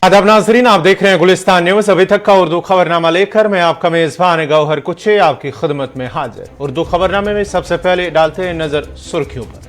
आदाब नाजरीन, आप देख रहे हैं गुलिस्तान न्यूज। अभी तक का उर्दू खबरनामा लेकर मैं आपका मेजबान गौहर कुछे आपकी खिदमत में हाजिर। उर्दू खबरनामे में सबसे पहले डालते हैं नजर सुर्खियों पर।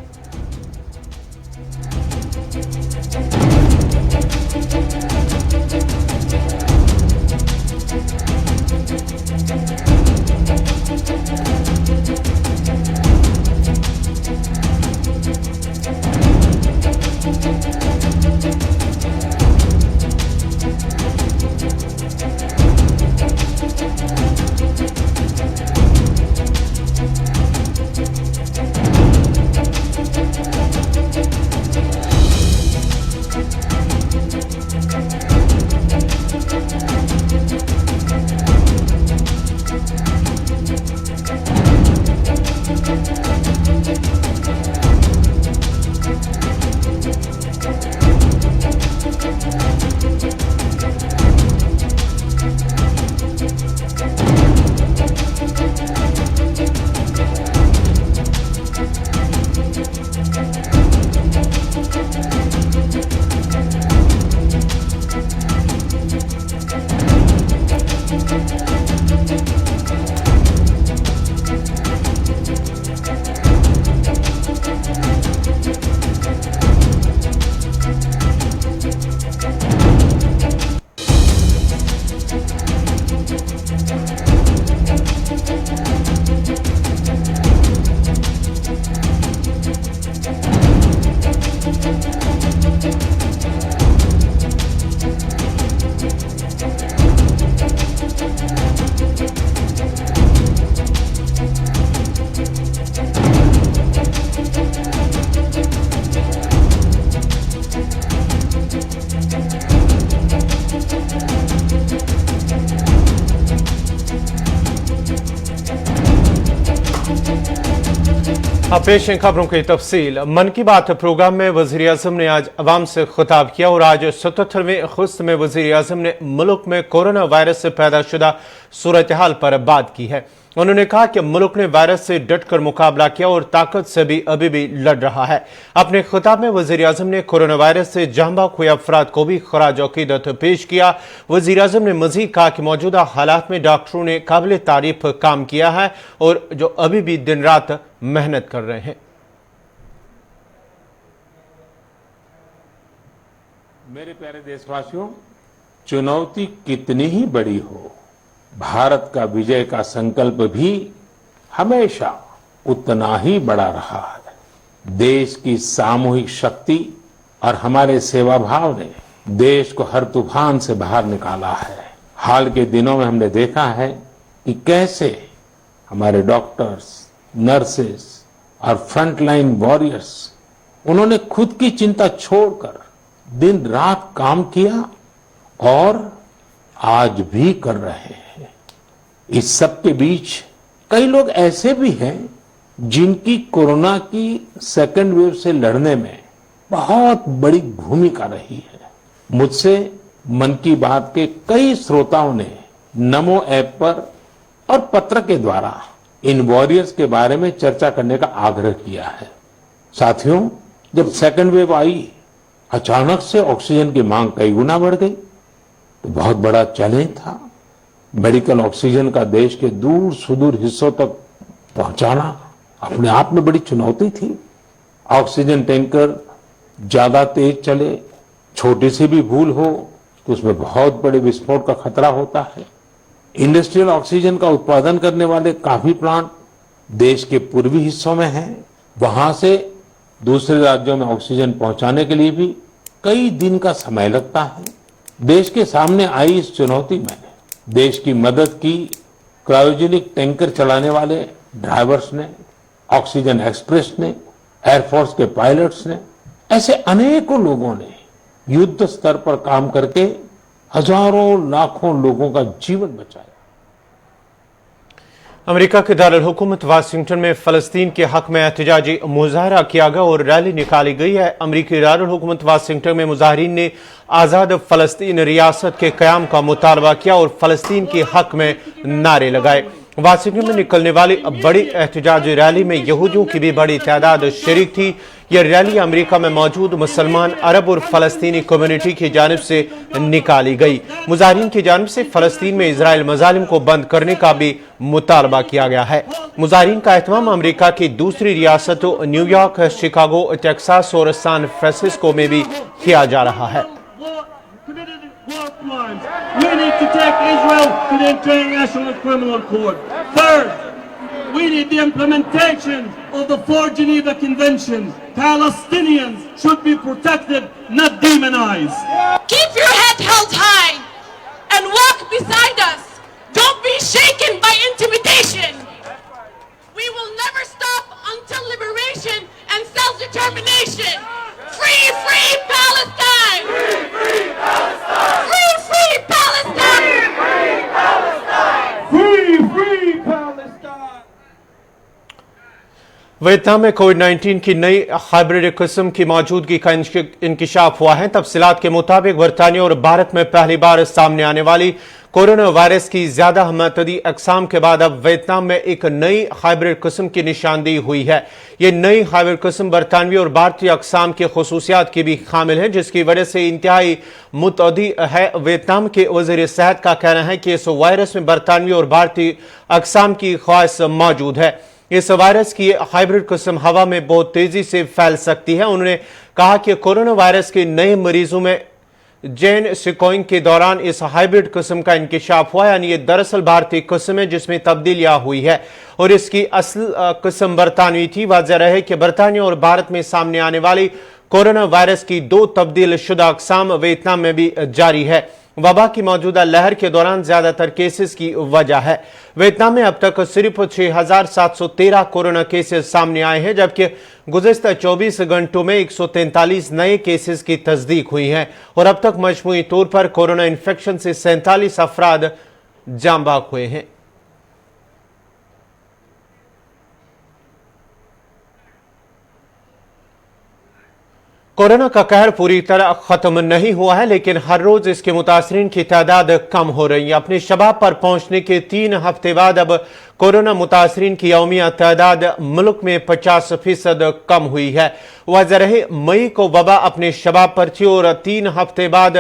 अब पेश है खबरों की तफसील। मन की बात प्रोग्राम में वज़ीर आज़म ने आज अवाम से खिताब किया और आज 77वें ख़ुस्त में वज़ीर आज़म ने मुल्क में कोरोना वायरस से पैदा शुदा सूरत हाल पर बात की है। उन्होंने कहा कि मुल्क ने वायरस से डट कर मुकाबला किया और ताकत से भी अभी भी लड़ रहा है। अपने खिताब में वज़ीर आज़म ने कोरोना वायरस से जहाँ हुए अफराद को भी खराज अकीदत पेश किया। वज़ीर आज़म ने मज़ीद कहा कि मौजूदा हालात में डॉक्टरों ने काबिल तारीफ काम किया है और जो अभी भी दिन रात मेहनत कर रहे हैं। मेरे प्यारे देशवासियों, चुनौती कितनी ही बड़ी हो, भारत का विजय का संकल्प भी हमेशा उतना ही बड़ा रहा है। देश की सामूहिक शक्ति और हमारे सेवा भाव ने देश को हर तूफान से बाहर निकाला है। हाल के दिनों में हमने देखा है कि कैसे हमारे डॉक्टर्स, नर्सेस और फ्रंटलाइन वॉरियर्स, उन्होंने खुद की चिंता छोड़कर दिन रात काम किया और आज भी कर रहे हैं। इस सब के बीच कई लोग ऐसे भी हैं जिनकी कोरोना की सेकेंड वेव से लड़ने में बहुत बड़ी भूमिका रही है। मुझसे मन की बात के कई श्रोताओं ने नमो ऐप पर और पत्र के द्वारा इन वॉरियर्स के बारे में चर्चा करने का आग्रह किया है। साथियों, जब सेकेंड वेव आई, अचानक से ऑक्सीजन की मांग कई गुना बढ़ गई, तो बहुत बड़ा चैलेंज था। मेडिकल ऑक्सीजन का देश के दूर सुदूर हिस्सों तक पहुंचाना अपने आप में बड़ी चुनौती थी। ऑक्सीजन टैंकर ज्यादा तेज चले, छोटी सी भी भूल हो तो उसमें बहुत बड़े विस्फोट का खतरा होता है। इंडस्ट्रियल ऑक्सीजन का उत्पादन करने वाले काफी प्लांट देश के पूर्वी हिस्सों में हैं। वहां से दूसरे राज्यों में ऑक्सीजन पहुंचाने के लिए भी कई दिन का समय लगता है। देश के सामने आई इस चुनौती में देश की मदद की क्रायोजेनिक टैंकर चलाने वाले ड्राइवर्स ने, ऑक्सीजन एक्सप्रेस ने, एयरफोर्स के पायलट्स ने, ऐसे अनेकों लोगों ने युद्ध स्तर पर काम करके हजारों लाखों लोगों का जीवन बचाया। अमेरिका के दारुल हुकूमत वाशिंगटन में फ़लस्तीन के हक में एहतजाजी मुजाहरा किया गया और रैली निकाली गई है। अमेरिकी दारुल हुकूमत वाशिंगटन में मुजाहरीन ने आज़ाद फ़लस्तीन रियासत के क़याम का मुतालबा किया और फ़लस्तीन के हक में नारे लगाए। वाशिंगटन में निकलने वाली बड़ी एहतजाजी रैली में यहूदियों की भी बड़ी तादाद शरीक थी। यह रैली अमेरिका में मौजूद मुसलमान, अरब और फलस्तीनी कम्युनिटी की जानिब से निकाली गई। मुजाहिरीन की जानिब से फलस्तीन में इजराइल मजालिम को बंद करने का भी मुतालबा किया गया है। मुजाहिरीन का एहतमाम अमेरिका की दूसरी रियासतों न्यूयॉर्क, शिकागो, टेक्सास और सैन फ्रांसिस्को में भी किया जा रहा है। We need to take Israel to the International Criminal Court. Third, we need the implementation of the 4 Geneva Conventions. Palestinians should be protected, not demonized. Keep your head held high and walk beside us. Don't be shaken by intimidation. We will never stop until liberation and self-determination. Free, free Palestine! Free, free Palestine! Free, free Palestine! Free, free Palestine! Free, free Palestine! Vietnam में कोविड-19 की नई hybrid किस्म की मौजूदगी का इंकिशाफ हुआ है। तफसीलात के मुताबिक बरतानिया और भारत में पहली बार सामने आने वाली कोरोना वायरस की ज्यादा मतदी अकसाम के बाद अब वियतनाम में एक नई हाइब्रिड किस्म की निशानदेही हुई है। ये नई हाइब्रिड किस्म बरतानवी और भारतीय अकसाम की खसूसियात की भी शामिल है, जिसकी वजह से इंतहाई मुतअद्दी है। वियतनाम के वज़ीर सेहत का कहना है कि इस वायरस में बरतानवी और भारतीय अकसाम की ख्वास मौजूद है। इस वायरस की हाइब्रिड किस्म हवा में बहुत तेजी से फैल सकती है। उन्होंने कहा कि कोरोना वायरस के नए मरीजों में जेन सिकोइंग के दौरान इस हाइब्रिड किस्म का इंकिशाफ हुआ, यानी ये दरअसल भारतीय किस्म है जिसमें तब्दीलियां हुई है और इसकी असल किस्म बरतानवी थी। वाज़ेह रहे कि बरतानिया और भारत में सामने आने वाली कोरोना वायरस की 2 तब्दील शुदा अकसाम वियतनाम में भी जारी है। वबा की मौजूदा लहर के दौरान ज्यादातर केसेस की वजह है। वियतनाम में अब तक सिर्फ 6,713 कोरोना केसेस सामने आए हैं, जबकि गुज़िश्ता 24 घंटों में 143 नए केसेस की तस्दीक हुई है और अब तक मजमूई तौर पर कोरोना इन्फेक्शन से 47 अफराद जाँ बाक हुए हैं। कोरोना का कहर पूरी तरह खत्म नहीं हुआ है, लेकिन हर रोज इसके मुतासरीन की तादाद कम हो रही है। अपने शबाब पर पहुंचने के 3 हफ्ते बाद अब कोरोना मुतासरीन की यौमिया तादाद मुल्क में 50% कम हुई है। वाज़ेह रहे मई को वबा अपने शबाब पर थी और 3 हफ्ते बाद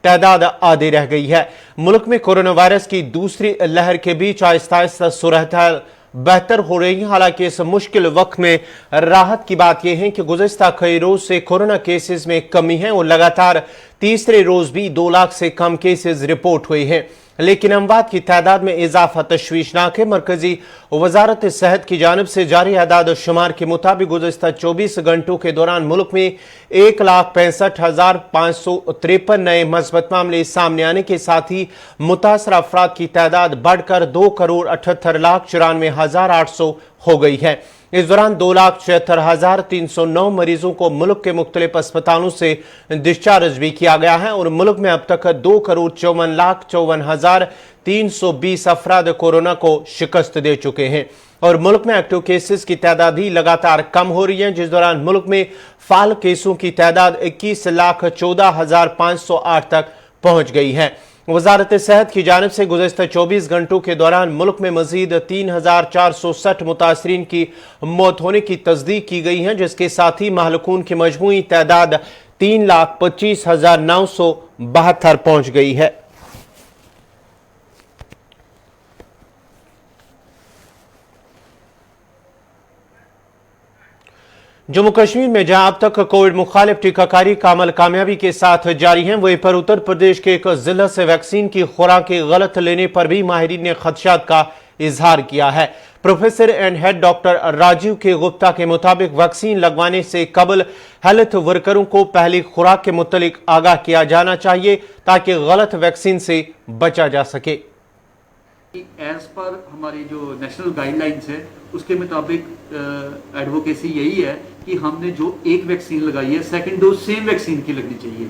तादाद आधी रह गई है। मुल्क में कोरोना वायरस की दूसरी लहर के बीच आहिस्ता आहिस्ता सूरत बेहतर हो रही है। हालांकि इस मुश्किल वक्त में राहत की बात यह है कि गुज़िश्ता कई रोज से कोरोना केसेस में कमी है और लगातार तीसरे रोज भी 2 लाख से कम केसेस रिपोर्ट हुए हैं, लेकिन अमवात की तादाद में इजाफा तशवीशनाक है। मरकजी वजारत सेहत की जानिब से जारी आदाद शुमार के मुताबिक गुज़िश्ता 24 घंटों के दौरान मुल्क में 1,65,553 नए मस्बत मामले सामने आने के साथ ही मुतासर अफराद की तादाद बढ़कर 2,78,94,800 हो गई है। इस दौरान 2,76,309 मरीजों को मुल्क के मुख्तलिफ अस्पतालों से डिस्चार्ज भी किया गया है और मुल्क में अब तक 2,54,54,320 अफराद कोरोना को शिकस्त दे चुके हैं और मुल्क में एक्टिव केसेस की तादाद ही लगातार कम हो रही है, जिस दौरान मुल्क में फाल केसों की तादाद 21,14,508 तक पहुंच गई है। वजारत सेहत की जानिब से गुज़िश्ता 24 घंटों के दौरान मुल्क में मजीद 3,460 मुतासरीन की मौत होने की तस्दीक की गई है, जिसके साथ ही महलकून की मजमूई तादाद 3,25,972 पहुंच गई है। जम्मू कश्मीर में जहां अब तक कोविड मुखालिफ टीकाकारी का अमल कामयाबी के साथ जारी है, वहीं पर उत्तर प्रदेश के एक जिला से वैक्सीन की खुराक गलत लेने पर भी माहिरीन ने खदशात का इजहार किया है। Professor and head doctor Rajiv K Gupta के मुताबिक वैक्सीन लगवाने से कबल हेल्थ वर्करों को पहली खुराक के मुतलिक आगाह किया जाना चाहिए ताकि गलत वैक्सीन से बचा जा सके। एज पर हमारी जो नेशनल गाइडलाइंस है उसके मुताबिक एडवोकेसी यही है कि हमने जो एक वैक्सीन लगाई है सेकंड डोज सेम वैक्सीन की लगनी चाहिए।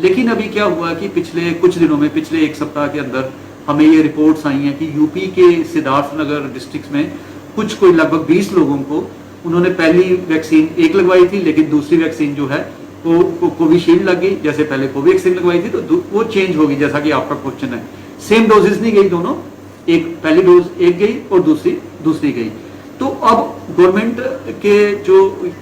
लेकिन अभी क्या हुआ कि पिछले कुछ दिनों में, पिछले 1 सप्ताह के अंदर हमें ये रिपोर्ट्स आई हैं कि यूपी के सिद्धार्थनगर डिस्ट्रिक्ट में कुछ कोई लगभग 20 लोगों को उन्होंने पहली वैक्सीन एक लगवाई थी, लेकिन दूसरी वैक्सीन जो है वो कोविशील्ड लग गई, जैसे पहले कोवैक्सीन लगवाई थी तो वो चेंज होगी, जैसा कि आपका क्वेश्चन है। सेम डोजेस नहीं गई दोनों, एक पहली डोज एक गई और दूसरी गई। तो अब गवर्नमेंट के जो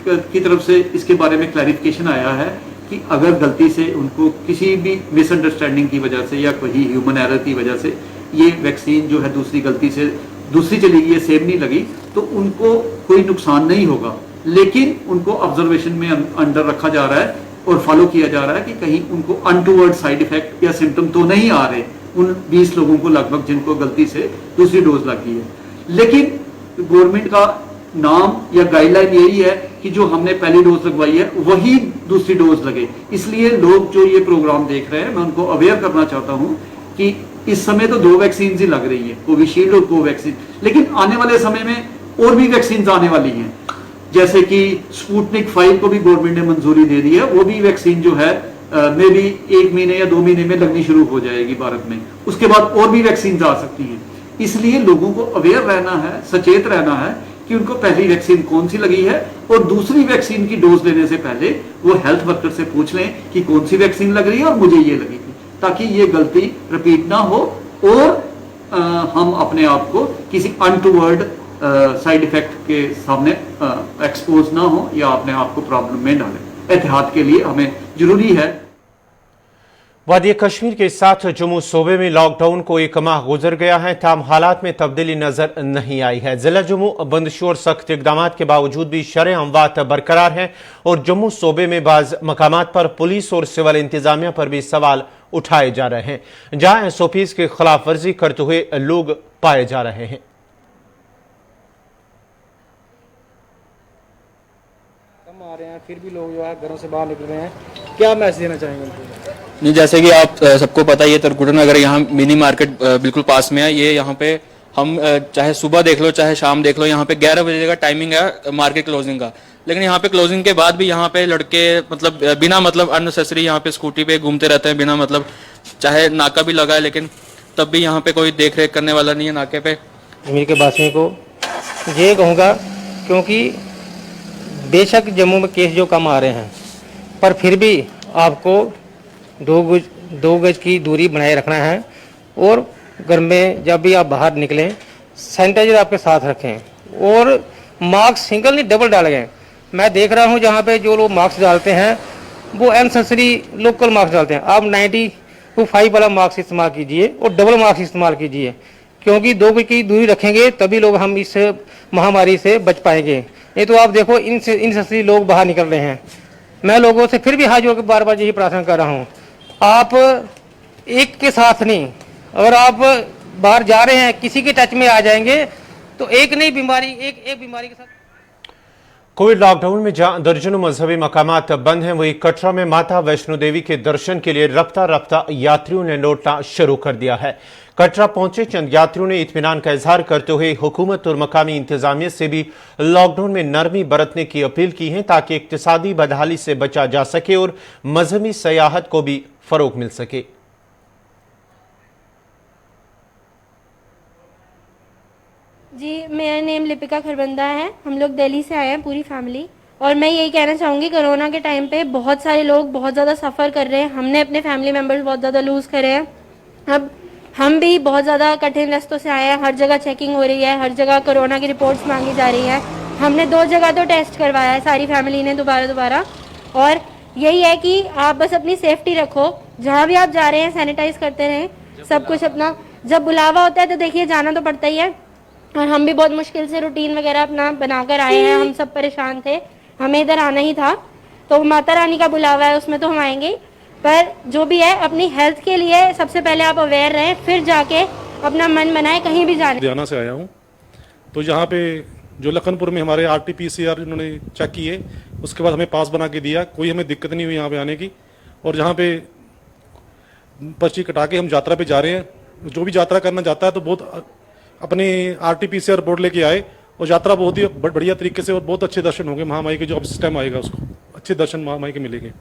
की तरफ से इसके बारे में क्लैरिफिकेशन आया है कि अगर गलती से उनको किसी भी मिसअंडरस्टैंडिंग की वजह से या कोई ह्यूमन एरर की वजह से ये वैक्सीन जो है गलती से दूसरी चली गई है, सेम नहीं लगी, तो उनको कोई नुकसान नहीं होगा, लेकिन उनको ऑब्जर्वेशन में अंडर रखा जा रहा है और फॉलो किया जा रहा है कि कहीं उनको अनटूवर्ड साइड इफेक्ट या सिम्टम तो नहीं आ रहे उन 20 लोगों को लगभग जिनको गलती से दूसरी डोज लग गई है। लेकिन गवर्नमेंट का नाम या गाइडलाइन यही है कि जो हमने पहली डोज लगवाई है वही दूसरी डोज लगे। इसलिए लोग जो ये प्रोग्राम देख रहे हैं, मैं उनको अवेयर करना चाहता हूं कि इस समय तो 2 वैक्सीन ही लग रही है, कोविशील्ड और कोवैक्सीन, लेकिन आने वाले समय में और भी वैक्सीन आने वाली हैं, जैसे कि स्पुतनिक 5 को भी गवर्नमेंट ने मंजूरी दे दी है। वो भी वैक्सीन जो है मे भी 1 महीने या 2 महीने में लगनी शुरू हो जाएगी भारत में। उसके बाद और भी वैक्सीन आ सकती हैं। इसलिए लोगों को अवेयर रहना है, सचेत रहना है कि उनको पहली वैक्सीन कौन सी लगी है और दूसरी वैक्सीन की डोज लेने से पहले वो हेल्थ वर्कर से पूछ लें कि कौन सी वैक्सीन लग रही है और मुझे ये लगी थी, ताकि ये गलती रिपीट ना हो और हम अपने आप को किसी अनटूवर्ड साइड इफेक्ट के सामने एक्सपोज ना हो या अपने आप को प्रॉब्लम में डालें। एहतियात के लिए हमें जरूरी है। वादी कश्मीर के साथ जम्मू सूबे में लॉकडाउन को 1 माह गुजर गया है, ताहम हालात में तब्दीली नजर नहीं आई है। जिला जम्मू बंदिशों और सख्त इकदाम के बावजूद भी शरह अमवात बरकरार है और जम्मू सूबे में बाज मकामात पर पुलिस और सिविल इंतजामिया पर भी सवाल उठाए जा रहे हैं, जहां SOPs की खिलाफ वर्जी करते हुए लोग पाए जा रहे हैं। आ रहे हैं फिर भी लोग जो है घरों से बाहर निकल रहे हैं, क्या मैसेज देना चाहेंगे उनको? नहीं, जैसे कि आप सबको पता ही है, तरकुटन नगर यहाँ मिनी मार्केट बिल्कुल पास में है। ये यहाँ पे हम चाहे सुबह देख लो चाहे शाम देख लो, यहाँ पे 11 बजे का टाइमिंग है मार्केट क्लोजिंग का, लेकिन यहाँ पे क्लोजिंग के बाद भी यहाँ पे लड़के मतलब बिना मतलब अननेसेसरी यहाँ पे स्कूटी पे घूमते रहते हैं बिना मतलब, चाहे नाका भी लगा है लेकिन तब भी यहाँ पे कोई देख रेख करने वाला नहीं है नाके पे। कश्मीर के वासियों को ये कहूँगा, क्योंकि बेशक जम्मू में केस जो कम आ रहे हैं पर फिर भी आपको 2 गज की दूरी बनाए रखना है और घर में जब भी आप बाहर निकलें सैनिटाइजर आपके साथ रखें और मास्क सिंगल नहीं डबल डालें। मैं देख रहा हूं जहां पे जो लोग मास्क डालते हैं वो अननेसेसरी लोकल मास्क डालते हैं। आप 95 वाला मास्क इस्तेमाल कीजिए और डबल मास्क इस्तेमाल कीजिए, क्योंकि 2 गज की दूरी रखेंगे तभी लोग हम इस महामारी से बच पाएंगे। नहीं तो आप देखो इनसेसरी लोग बाहर निकल रहे हैं। मैं लोगों से फिर भी हाथ जोड़ के बार बार यही प्रार्थना कर रहा हूँ, आप एक के साथ नहीं, अगर आप बाहर जा रहे हैं किसी के टच में आ जाएंगे तो एक नहीं बीमारी एक बीमारी के साथ। कोविड लॉकडाउन में जहां दर्जनों मजहबी मकामात बंद हैं, वहीं कटरा में माता वैष्णो देवी के दर्शन के लिए रफ्ता रफ्ता यात्रियों ने लौटना शुरू कर दिया है। कटरा पहुंचे चंद यात्रियों ने इत्मीनान का इजहार करते हुए हुकूमत और मकामी इंतजामिया से भी लॉकडाउन में नरमी बरतने की अपील की है, ताकि इक्तिसादी बदहाली से बचा जा सके और मजहबी सयाहत को भी फरोग मिल सके। जी, मेरा नेम लिपिका खरबंदा है। हम लोग दिल्ली से आए हैं पूरी फैमिली, और मैं यही कहना चाहूँगी कोरोना के टाइम पे बहुत सारे लोग बहुत ज़्यादा सफ़र कर रहे हैं। हमने अपने फैमिली मेम्बर्स बहुत ज़्यादा लूज़ करे हैं। अब हम भी बहुत ज़्यादा कठिन रास्तों से आए हैं। हर जगह चेकिंग हो रही है, हर जगह कोरोना की रिपोर्ट्स मांगी जा रही है। हमने 2 जगह तो टेस्ट करवाया है सारी फैमिली ने दोबारा, और यही है कि आप बस अपनी सेफ्टी रखो, जहाँ भी आप जा रहे हैं सैनिटाइज करते रहें सब कुछ अपना। जब बुलावा होता है तो देखिए जाना तो पड़ता ही है, और हम भी बहुत मुश्किल से रूटीन वगैरह अपना बनाकर आए हैं। हम सब परेशान थे, हमें इधर आना ही था, तो माता रानी का बुलावा है उसमें तो हम आएंगे। पर जो भी है अपनी हेल्थ के लिए सबसे पहले आप अवेयर रहें, फिर जाके अपना मन बनाए कहीं भी जाने। लुधियाना से आया हूँ, तो यहाँ पे जो लखनपुर में हमारे RT-PCR इन्होंने चेक किए, उसके बाद हमें पास बना के दिया, कोई हमें दिक्कत नहीं हुई यहाँ पे आने की। और जहाँ पे पर्ची कटा के हम यात्रा पे जा रहे हैं, जो भी यात्रा करना चाहता है तो बहुत अपने RT-PCR रिपोर्ट लेके आए, और यात्रा बहुत ही बढ़िया तरीके से और बहुत अच्छे दर्शन होंगे। महामाई के जो अब सिस्टम आएगा उसको अच्छे दर्शन महामाई के मिलेंगे।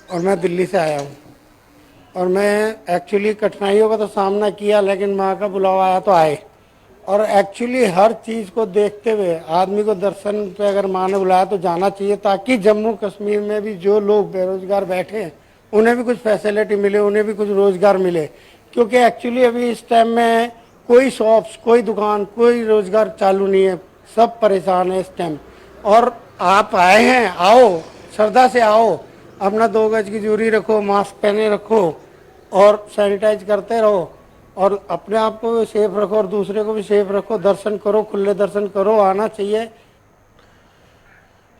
और मैं दिल्ली से आया हूँ, और मैं एक्चुअली कठिनाइयों का तो सामना किया, लेकिन माँ का बुलावा आया तो आए। और एक्चुअली हर चीज़ को देखते हुए आदमी को दर्शन पे अगर माँ ने बुलाया तो जाना चाहिए, ताकि जम्मू कश्मीर में भी जो लोग बेरोजगार बैठे हैं उन्हें भी कुछ फैसिलिटी मिले, उन्हें भी कुछ रोजगार मिले। क्योंकि एक्चुअली अभी इस टाइम में कोई शॉप्स, कोई दुकान, कोई रोजगार चालू नहीं है, सब परेशान है इस टाइम। और आप आए हैं, आओ, श्रद्धा से आओ, अपना 2 गज की दूरी रखो, मास्क पहने रखो और सैनिटाइज करते रहो और अपने आप को भी सेफ रखो और दूसरे को भी सेफ रखो। दर्शन करो, खुले दर्शन करो, आना चाहिए।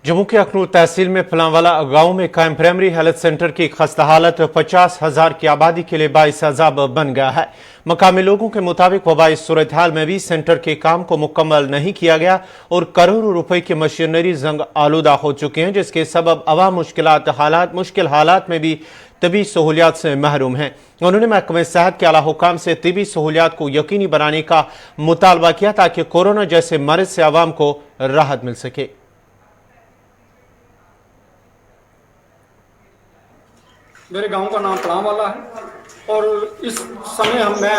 जम्मू के अखनूर तहसील में फलांवाला गांव में कायम प्राइमरी हेल्थ सेंटर की खस्ता हालत 50,000 की आबादी के लिए बाइस अजाब बन गया है। मकामी लोगों के मुताबिक वबाई सूरत हाल में भी सेंटर के काम को मुकम्मल नहीं किया गया और करोड़ों रुपए की मशीनरी जंग आलूदा हो चुके हैं, जिसके सबब अवाम मुश्किल हालात में भी तबी सहूलियात से महरूम हैं। उन्होंने महकमे सेहत के आला हुकाम से तबी सहूलियात को यकीनी बनाने का मुतालबा किया ताकि कोरोना जैसे मर्ज से अवाम को राहत मिल सके। मेरे गांव का नाम पलांवाला है और इस समय मैं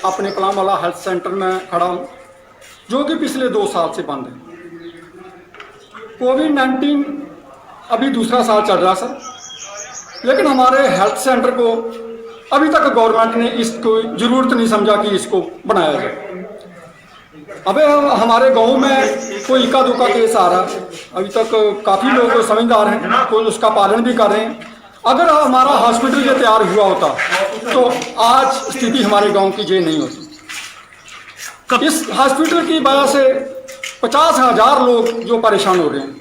अपने पलांवाला हेल्थ सेंटर में खड़ा हूं, जो कि पिछले 2 साल से बंद है। कोविड-19 अभी दूसरा साल चल रहा सर, लेकिन हमारे हेल्थ सेंटर को अभी तक गवर्नमेंट ने इसको जरूरत नहीं समझा कि इसको बनाया जाए। अबे हमारे गांव में कोई इक्का दुक्का केस आ रहा है, अभी तक काफ़ी लोग समझदार हैं, कोई उसका पालन भी कर रहे हैं। अगर हमारा हॉस्पिटल ये तैयार हुआ होता तो आज स्थिति हमारे गांव की ये नहीं होती। इस हॉस्पिटल की वजह से 50,000 लोग जो परेशान हो रहे हैं,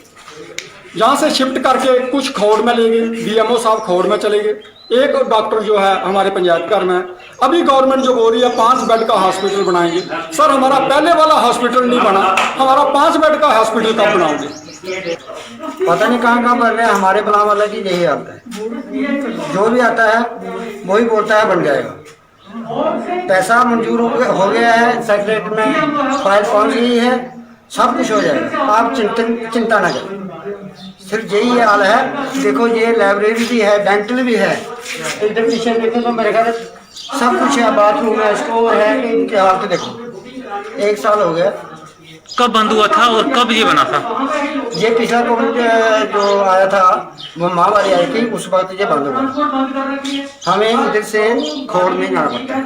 यहाँ से शिफ्ट करके कुछ खौड़ में ले गए, बीएमओ साहब खौड़ में चले गए, एक डॉक्टर जो है हमारे पंचायत घर में है। अभी गवर्नमेंट जो बोल रही है 5 बेड का हॉस्पिटल बनाएंगे। सर हमारा पहले वाला हॉस्पिटल नहीं बना, हमारा 5 बेड का हॉस्पिटल कब बनाओगे? पता नहीं कहाँ बन रहे हैं। हमारे पलांवाला की यही हालत है, जो भी आता है वही बोलता है बन जाएगा। पैसा मंजूर हो गया है, सेक्रेटरी में फाइल पहुंच गई है, सब कुछ हो जाएगा, आप चिंता ना करें। सिर्फ यही हाल है। देखो ये लाइब्रेरी भी है, डेंटल भी है, इधर पीछे देखो तो मेरे ख्याल सब कुछ है, बाथरूम है, स्टोर है। इनके हालत देखो, 1 साल हो गया। कब बंद हुआ था और कब ये बना था? ये पिछला कोविड जो आया था, वो महामारी आई थी, उस वक्त ये बंद हुआ। हमें इधर से खोड़ में जाना पड़ता है।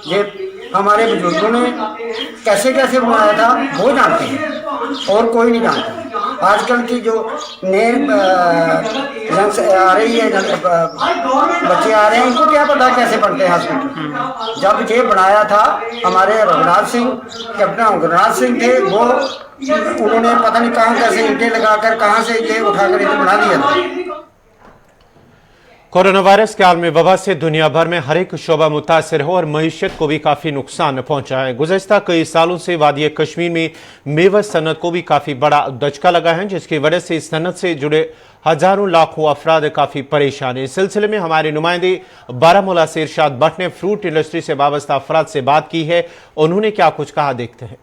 ये हमारे बुजुर्गों ने कैसे कैसे बनाया था वो जानते हैं और कोई नहीं जानता। आजकल की जो नए आ रही है, बच्चे आ रहे हैं, इनको क्या पता कैसे पढ़ते हैं हॉस्पिटल। जब ये बनाया था हमारे रघुनाथ सिंह, कैप्टन रघुनाथ सिंह थे, वो उन्होंने पता नहीं कहाँ कैसे ईंटें लगाकर कहाँ से ये उठाकर इसे बना दिया था। कोरोना वायरस के आलमी वबा से दुनिया भर में हर एक शोबा मुतासर हो और मईशत को भी काफी नुकसान पहुंचा है। गुज़श्ता कई सालों से वादी कश्मीर में मेवा सनत को भी काफी बड़ा दचका लगा है, जिसकी वजह से इस सनत से जुड़े हजारों लाखों अफराद काफी परेशान है। इस सिलसिले में हमारे नुमाइंदे बारामूला से इरशाद भट्ट ने फ्रूट इंडस्ट्री से वाबस्ता अफराद से बात की है। उन्होंने क्या कुछ कहा, देखते हैं।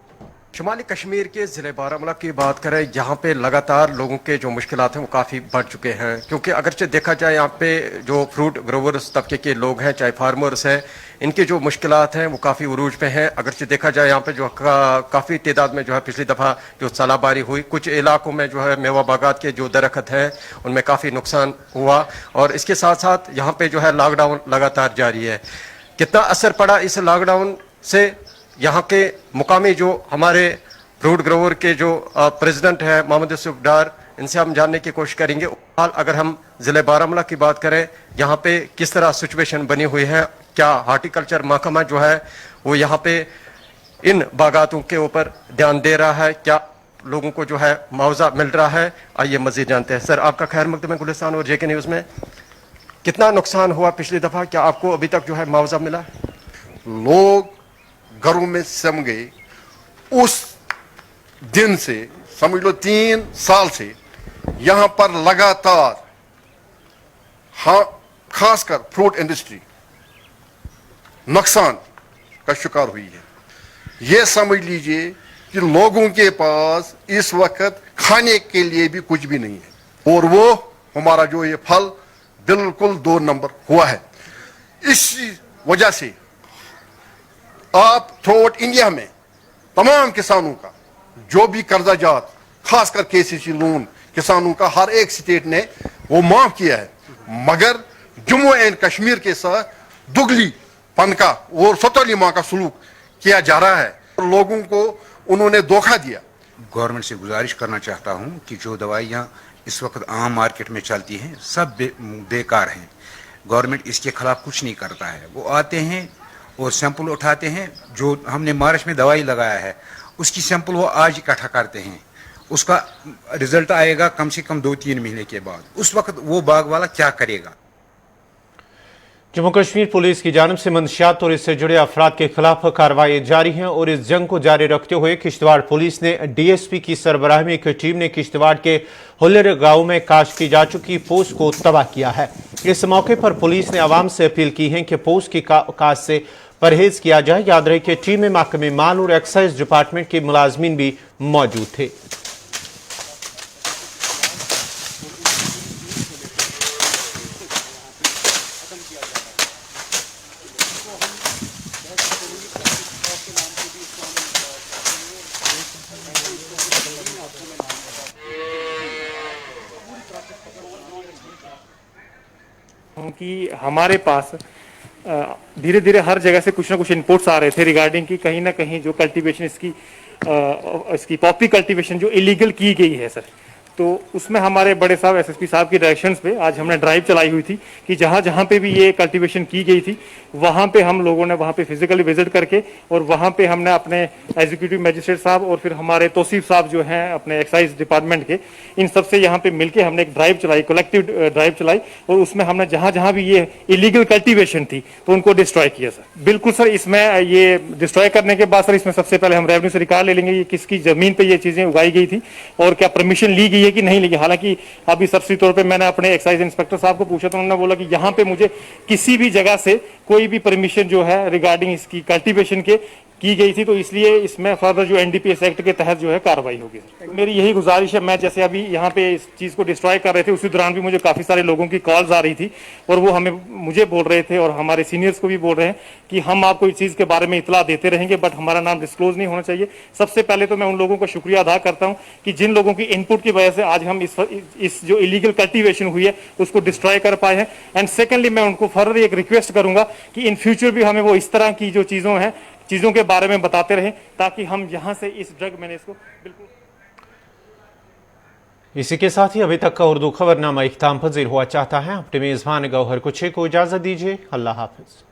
शुमाली कश्मीर के ज़िले बारामूला की बात करें, यहाँ पे लगातार लोगों के जो मुश्किलात हैं वो काफ़ी बढ़ चुके हैं, क्योंकि अगरचे देखा जाए यहाँ पे जो फ्रूट ग्रोवर्स तबके के लोग हैं, चाहे फार्मर्स हैं, इनके जो मुश्किलात हैं वो काफ़ी उरूज पे हैं। अगरचे देखा जाए यहाँ पे जो काफ़ी तादाद में जो है पिछली दफ़ा जो सलाबारी हुई, कुछ इलाकों में जो है मेवा बागात के जो दरख्त हैं उनमें काफ़ी नुकसान हुआ। और इसके साथ साथ यहाँ पे जो है लॉकडाउन लगातार जारी है। कितना असर पड़ा इस लॉकडाउन से, यहाँ के मुकामी जो हमारे फ्रूट ग्रोवर के जो प्रेसिडेंट हैं मोहम्मद यूसुफ डार, इनसे हम जानने की कोशिश करेंगे। हाल अगर हम ज़िले बारामूला की बात करें, यहाँ पे किस तरह सिचुएशन बनी हुई है, क्या हार्टिकल्चर महकमा जो है वो यहाँ पे इन बागातों के ऊपर ध्यान दे रहा है, क्या लोगों को जो है मुआवजा मिल रहा है, आइए मजीद जानते हैं। सर आपका खैर मकदम है गुलिस्तान और JK न्यूज़ में। कितना नुकसान हुआ पिछली दफ़ा, क्या आपको अभी तक जो है मुआवजा मिला? लोग घरों में सम गए। उस दिन से समझ लो 3 साल से यहां पर लगातार खासकर फ्रूट इंडस्ट्री नुकसान का शिकार हुई है। यह समझ लीजिए कि लोगों के पास इस वक्त खाने के लिए भी कुछ भी नहीं है, और वो हमारा जो ये फल बिल्कुल 2 नंबर हुआ है। इस वजह से आप थ्रू इंडिया में तमाम किसानों का जो भी कर्जा जात, खासकर KCC लोन किसानों का हर एक स्टेट ने वो माफ किया है, मगर जम्मू एंड कश्मीर के साथ दुगली का और सतोलिमा का सलूक किया जा रहा है। लोगों को उन्होंने धोखा दिया। गवर्नमेंट से गुजारिश करना चाहता हूं कि जो दवाइयां इस वक्त आम मार्केट में चलती हैं सब बेकार हैं। गवर्नमेंट इसके खिलाफ कुछ नहीं करता है। वो आते हैं और सैंपल उठाते हैं। जो हमने मार्च में दवाई लगाया है उसकी सैंपल वो आज इकट्ठा करते हैं। उसका रिजल्ट आएगा कम से कम 2-3 महीने के बाद। उस वक्त वो बाग वाला क्या करेगा। जम्मू कश्मीर पुलिस की जानिब से मंशियात और इससे जुड़े अफराद के खिलाफ कार्रवाई जारी है और इस जंग को जारी रखते हुए किश्तवाड़ पुलिस ने DSP की सरबराही में एक टीम ने किश्तवाड़ के हुल्लर गांव में काश की जा चुकी पोस्ट को तबाह किया है। इस मौके पर पुलिस ने आवाम से अपील की है कि पोस्ट की काश से परहेज किया जाए। याद रहे कि टीम में महकमे माल और एक्साइज डिपार्टमेंट के मुलाजमीन भी मौजूद थे। कि हमारे पास धीरे धीरे हर जगह से कुछ ना कुछ इनपुट्स आ रहे थे रिगार्डिंग कि कहीं ना कहीं जो कल्टीवेशन इसकी पॉपी कल्टीवेशन जो इलीगल की गई है सर, तो उसमें हमारे बड़े साहब SSP साहब की डायरेक्शंस पे आज हमने ड्राइव चलाई हुई थी कि जहाँ जहाँ पे भी ये कल्टीवेशन की गई थी वहाँ पे हम लोगों ने वहाँ पे फिजिकली विजिट करके और वहाँ पे हमने अपने एग्जीक्यूटिव मैजिस्ट्रेट साहब और फिर हमारे तौसीफ साहब जो हैं अपने एक्साइज डिपार्टमेंट के, इन सबसे यहाँ पे मिलके हमने एक ड्राइव चलाई, कलेक्टिव ड्राइव चलाई और उसमें हमने जहाँ जहाँ भी ये इलीगल कल्टीवेशन थी तो उनको डिस्ट्रॉय किया सर। बिल्कुल सर, इसमें ये डिस्ट्रॉय करने के बाद सर इसमें सबसे पहले हम रेवेन्यू से रिकॉर्ड ले लेंगे ये किसकी जमीन पे ये चीजें उगाई गई थी और क्या परमिशन ली गई कि नहीं लेगी। हालांकि अभी सरसरी तौर पे मैंने अपने एक्साइज इंस्पेक्टर साहब को पूछा तो उन्होंने बोला कि यहाँ पे मुझे किसी भी जगह से कोई भी परमिशन जो है रिगार्डिंग इसकी कल्टीवेशन के की गई थी, तो इसलिए इसमें फर्दर जो NDPS एक्ट के तहत जो है कार्रवाई होगी। मेरी यही गुजारिश है, मैं जैसे अभी यहाँ पे इस चीज को डिस्ट्रॉय कर रहे थे उसी दौरान भी मुझे काफी सारे लोगों की कॉल्स आ रही थी और वो मुझे बोल रहे थे और हमारे सीनियर्स को भी बोल रहे हैं कि हम आपको इस चीज के बारे में इतला देते रहेंगे बट हमारा नाम डिस्क्लोज नहीं होना चाहिए। सबसे पहले तो मैं उन लोगों का शुक्रिया अदा करता हूँ कि जिन लोगों की इनपुट की वजह से आज हम इस जो इलीगल कल्टीवेशन हुई है उसको डिस्ट्रॉय कर पाए हैं। एंड सेकेंडली मैं उनको फर्दर एक रिक्वेस्ट करूंगा कि इन फ्यूचर भी हमें वो इस तरह की जो चीजों के बारे में बताते रहें ताकि हम यहां से इस ड्रग मैनेज को बिल्कुल। इसी के साथ ही अभी तक का उर्दू खबरनामा इख्तिताम पजीर हुआ चाहता है। अपने मेजबान गौहर कुछे को इजाजत दीजिए। अल्लाह हाफिज।